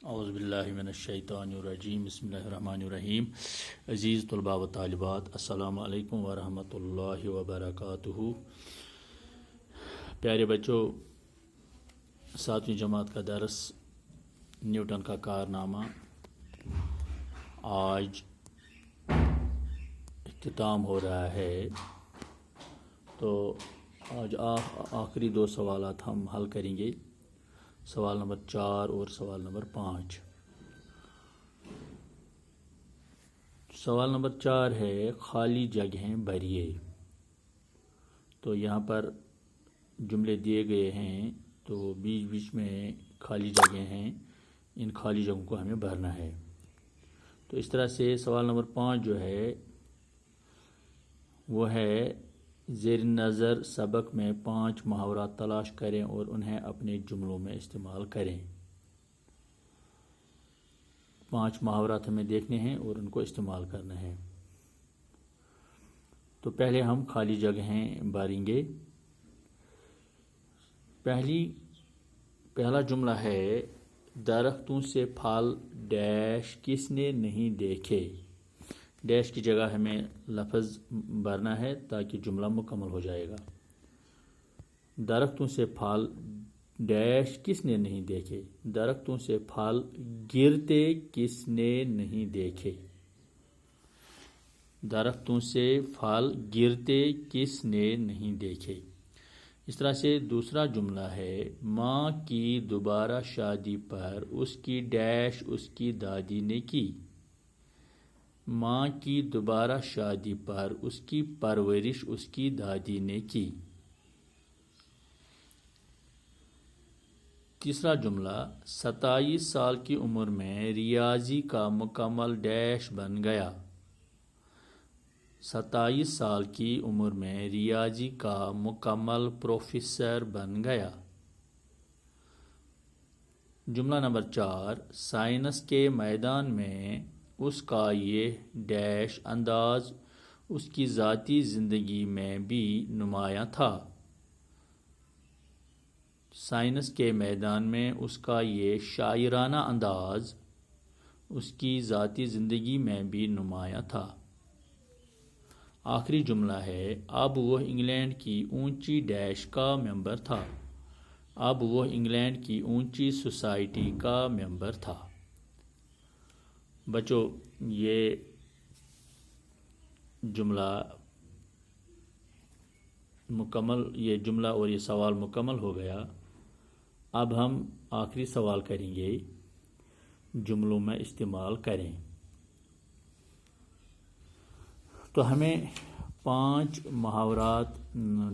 اعوذ باللہ من الشیطان الرجیم بسم اللہ الرحمن الرحیم عزیز طلباء و طالبات السلام علیکم ورحمۃ اللہ وبرکاتہ۔ پیارے بچوں، 7ویں جماعت کا درس نیوٹن کا کارنامہ آج اختتام ہو رہا ہے، تو آج آخری 2 سوالات ہم حل کریں گے، سوال نمبر 4 اور سوال نمبر 5۔ سوال نمبر 4 ہے خالی جگہیں بھریے۔ تو یہاں پر جملے دیے گئے ہیں، تو بیچ بیچ میں خالی جگہیں ہیں، ان خالی جگہوں کو ہمیں بھرنا ہے۔ تو اس طرح سے سوال نمبر 5 جو ہے وہ ہے زیر نظر سبق میں 5 محاورات تلاش کریں اور انہیں اپنے جملوں میں استعمال کریں۔ 5 محاورات ہمیں دیکھنے ہیں اور ان کو استعمال کرنا ہے۔ تو پہلے ہم خالی جگہیں بھریں گے۔ پہلا جملہ ہے درختوں سے پھل ڈیش کس نے نہیں دیکھے۔ ڈیش کی جگہ ہمیں لفظ بھرنا ہے تاکہ جملہ مکمل ہو جائے گا۔ درختوں سے پھل ڈیش کس نے نہیں دیکھے، درختوں سے پھل گرتے کس نے نہیں دیکھے، درختوں سے پھل گرتے کس نے نہیں دیکھے۔ اس طرح سے دوسرا جملہ ہے ماں کی دوبارہ شادی پر اس کی ڈیش اس کی دادی نے کی۔ ماں کی دوبارہ شادی پر اس کی پرورش اس کی دادی نے کی۔ تیسرا جملہ 27 سال کی عمر میں ریاضی کا مکمل ڈیش بن گیا۔ 27 سال کی عمر میں ریاضی کا مکمل پروفیسر بن گیا۔ جملہ نمبر 4 سائنس کے میدان میں اس کا یہ ڈیش انداز اس کی ذاتی زندگی میں بھی نمایاں تھا۔ سائنس کے میدان میں اس کا یہ شاعرانہ انداز اس کی ذاتی زندگی میں بھی نمایاں تھا۔ آخری جملہ ہے اب وہ انگلینڈ کی اونچی ڈیش کا ممبر تھا۔ اب وہ انگلینڈ کی اونچی سوسائٹی کا ممبر تھا۔ بچوں، یہ جملہ اور یہ سوال مکمل ہو گیا۔ اب ہم آخری سوال کریں گے، جملوں میں استعمال کریں۔ تو ہمیں 5 محاورات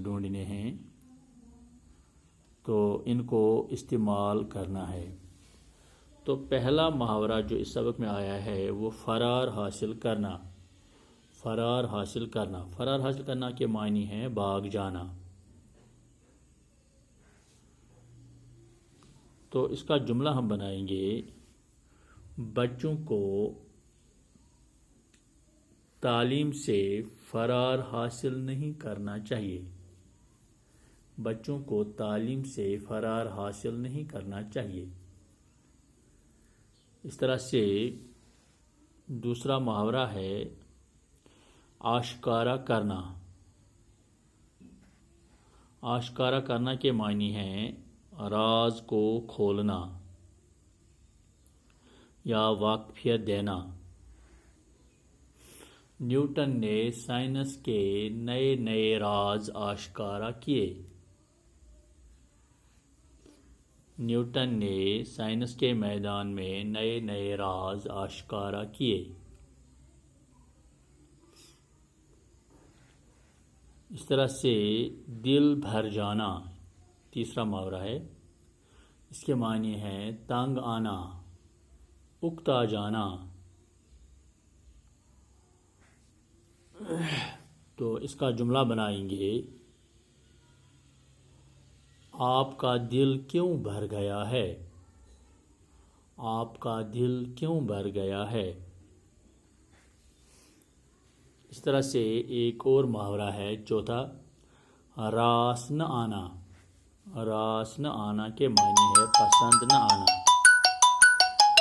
ڈھونڈنے ہیں، تو ان کو استعمال کرنا ہے۔ تو پہلا محاورہ جو اس سبق میں آیا ہے وہ فرار حاصل کرنا۔ فرار حاصل کرنا، فرار حاصل کرنا کے معنی ہے بھاگ جانا۔ تو اس کا جملہ ہم بنائیں گے بچوں کو تعلیم سے فرار حاصل نہیں کرنا چاہیے۔ بچوں کو تعلیم سے فرار حاصل نہیں کرنا چاہیے۔ اس طرح سے دوسرا محاورہ ہے آشکارا کرنا۔ آشکارا کرنا کے معنی ہیں راز کو کھولنا یا واقفیت دینا۔ نیوٹن نے سائنس کے نئے نئے راز آشکارا کیے۔ نیوٹن نے سائنس کے میدان میں نئے نئے راز آشکارا کیے۔ اس طرح سے دل بھر جانا تیسرا محاورہ ہے۔ اس کے معنی ہے تنگ آنا، اکتا جانا۔ تو اس کا جملہ بنائیں گے آپ کا دل کیوں بھر گیا ہے، آپ کا دل کیوں بھر گیا ہے۔ اس طرح سے ایک اور محاورہ ہے چوتھا راس نہ آنا۔ راس نہ آنا کے معنی ہے پسند نہ آنا۔